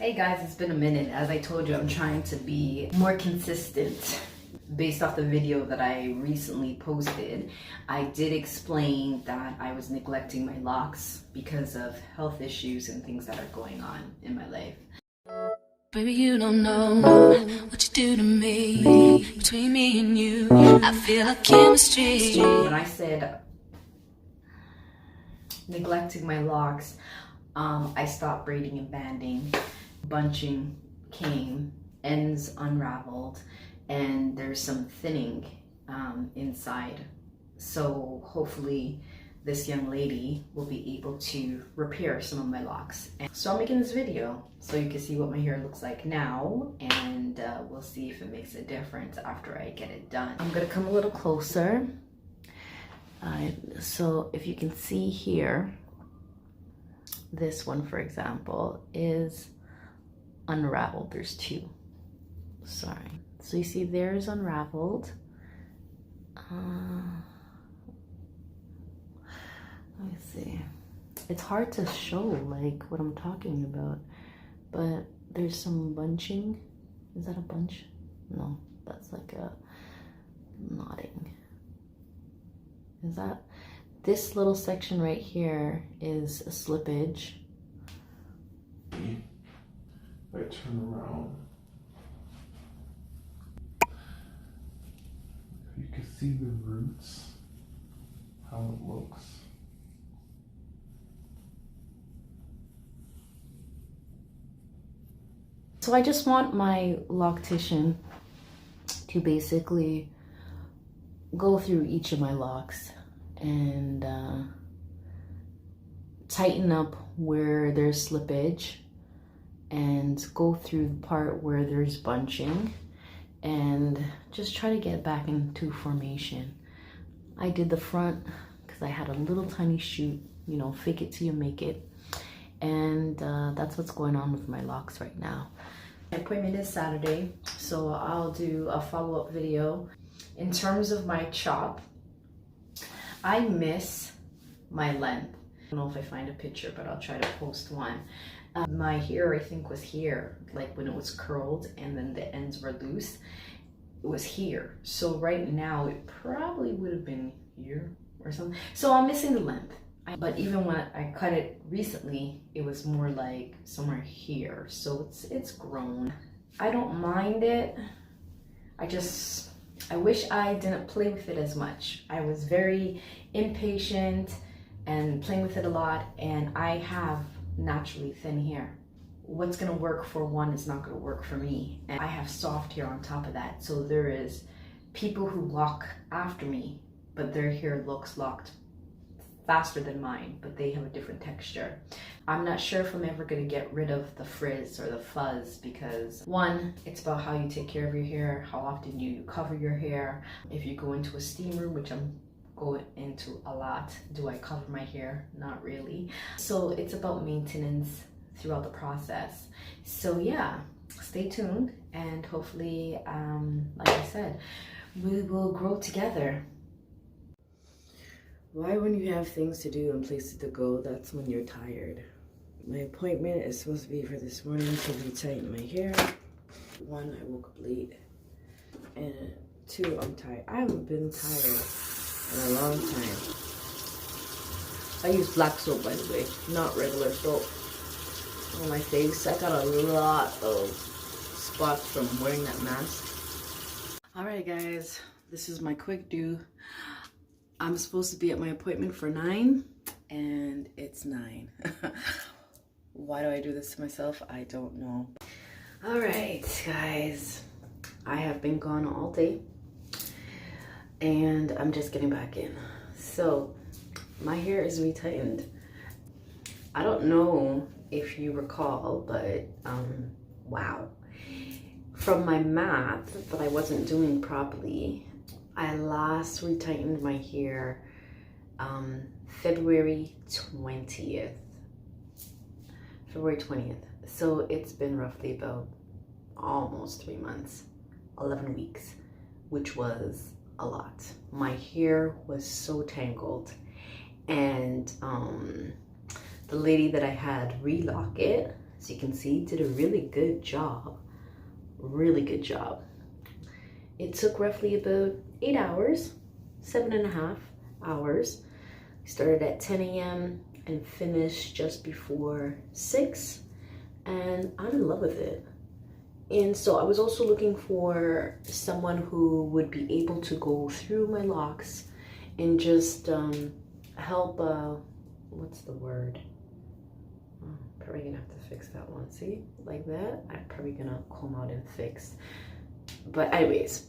Hey guys, it's been a minute. As I told you, I'm trying to be more consistent. Based off the video that I recently posted, I did explain that I was neglecting my locks because of health issues and things that are going on in my life. Baby, you don't know what you do to me. Between me and you, I feel like chemistry. When I said neglecting my locks, I stopped braiding and banding. Bunching came, ends unraveled, and there's some thinning inside. So hopefully this young lady will be able to repair some of my locks. And so I'm making this video so you can see what my hair looks like now, and we'll see if it makes a difference after I get it done. I'm gonna come a little closer. So if you can see here, this one, for example, is unraveled. There's two. Sorry. So you see there's unraveled. Let me see. It's hard to show like what I'm talking about, but there's some bunching. Is that a bunch? No, that's like a knotting. Is that? This little section right here is a slippage. I turn around. You can see the roots, how it looks. So I just want my loctician to basically go through each of my locks and tighten up where there's slippage and go through the part where there's bunching and just try to get back into formation. I did the front because I had a little tiny shoot, you know, fake it till you make it. And that's what's going on with my locks right now. My appointment is Saturday, so I'll do a follow-up video. In terms of my chop, I miss my length. I don't know if I find a picture, but I'll try to post one. My hair, I think, was here, like when it was curled and then the ends were loose. It was here. So right now, it probably would have been here or something. So I'm missing the length. But even when I cut it recently, it was more like somewhere here. So it's grown. I don't mind it. I wish I didn't play with it as much. I was very impatient and playing with it a lot, and I have naturally thin hair. What's gonna work for one is not gonna work for me. And I have soft hair on top of that. So there is people who lock after me, but their hair looks locked faster than mine, but they have a different texture. I'm not sure if I'm ever gonna get rid of the frizz or the fuzz because one, it's about how you take care of your hair, how often you cover your hair. If you go into a steam room, which I'm going into a lot, do I cover my hair? Not really. So it's about maintenance throughout the process. So yeah, stay tuned and hopefully, like I said, we will grow together. Why, when you have things to do and places to go, that's when you're tired. My appointment is supposed to be for this morning to retighten my hair. One, I woke up late. And two, I'm tired. I haven't been tired in a long time. I use black soap, by the way, not regular soap. On my face, I got a lot of spots from wearing that mask. All right, guys, this is my quick do. I'm supposed to be at my appointment for 9 and it's 9. Why do I do this to myself? I don't know. All right, guys, I have been gone all day and I'm just getting back in. So my hair is retightened. I don't know if you recall, but wow. From my math that I wasn't doing properly, I last retightened my hair February 20th. February 20th. So it's been roughly about almost 3 months, 11 weeks, which was a lot. My hair was so tangled, and the lady that I had relock it As you can see, did a really good job. Really good job. It took roughly about 8 hours, 7.5 hours. Started at 10 a.m. and finished just before 6, and I'm in love with it. And so I was also looking for someone who would be able to go through my locks and just help, what's the word? Probably gonna have to fix that one. See, like that, I'm probably gonna comb out and fix. But anyways,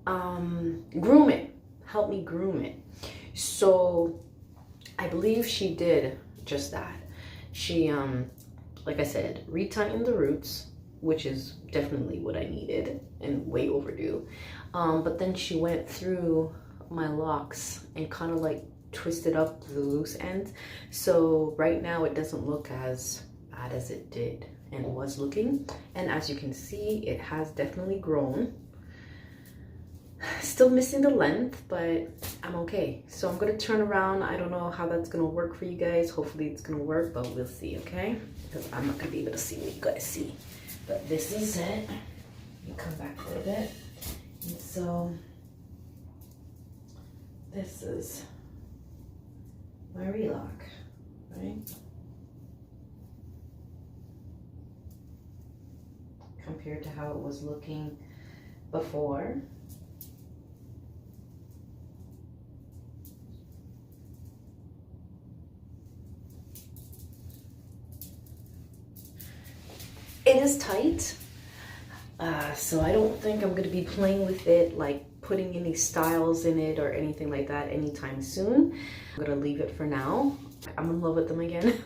groom it, help me groom it. So I believe she did just that. She, like I said, retightened the roots, which is definitely what I needed and way overdue. But then she went through my locks and kind of like twisted up the loose end. So right now it doesn't look as bad as it did and was looking. And as you can see, it has definitely grown. Still missing the length, but I'm okay. So I'm gonna turn around. I don't know how that's gonna work for you guys. Hopefully it's gonna work, but we'll see, okay? Because I'm not gonna be able to see what you guys see. But this is it. Let me come back for a bit. And so this is my relock, right? Compared to how it was looking before. It is tight, so I don't think I'm gonna be playing with it, like putting any styles in it or anything like that anytime soon. I'm gonna leave it for now. I'm in love with them again.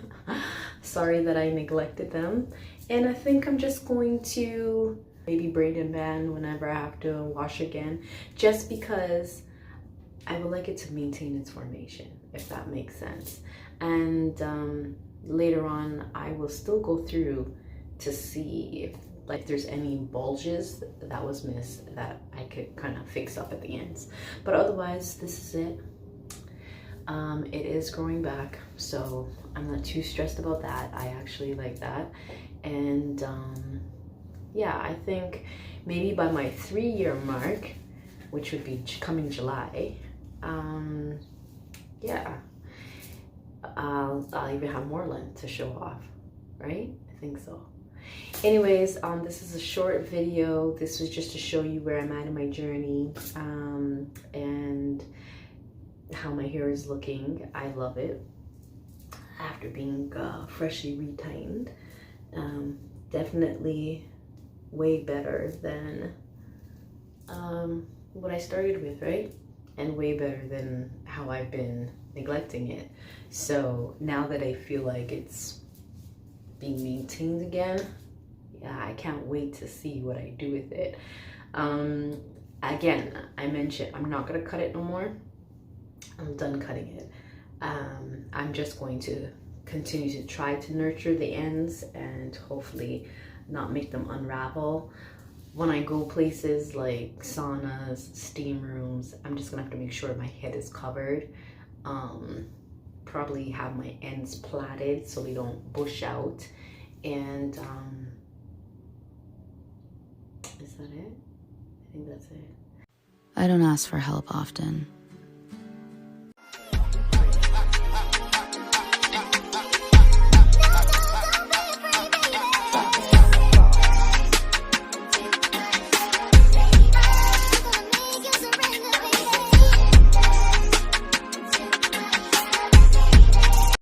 Sorry that I neglected them. And I think I'm just going to maybe braid and band whenever I have to wash again, just because I would like it to maintain its formation, if that makes sense. And later on, I will still go through to see if like there's any bulges that was missed that I could kind of fix up at the ends. But otherwise, this is it. It is growing back, so I'm not too stressed about that. I actually like that. And yeah, I think maybe by my 3-year mark, which would be coming July, yeah, I'll even have more length to show off, right? I think so. Anyways, this is a short video. This was just to show you where I'm at in my journey, and how my hair is looking. I love it after being freshly retightened. Definitely way better than what I started with, right? And way better than how I've been neglecting it. So now that I feel like it's being maintained again, yeah, I can't wait to see what I do with it. Again, I mentioned I'm not gonna cut it no more. I'm done cutting it. I'm just going to continue to try to nurture the ends and hopefully not make them unravel. When I go places like saunas, steam rooms, I'm just gonna have to make sure my head is covered. Probably have my ends plaited so they don't bush out. And is that it? I think that's it. I don't ask for help often.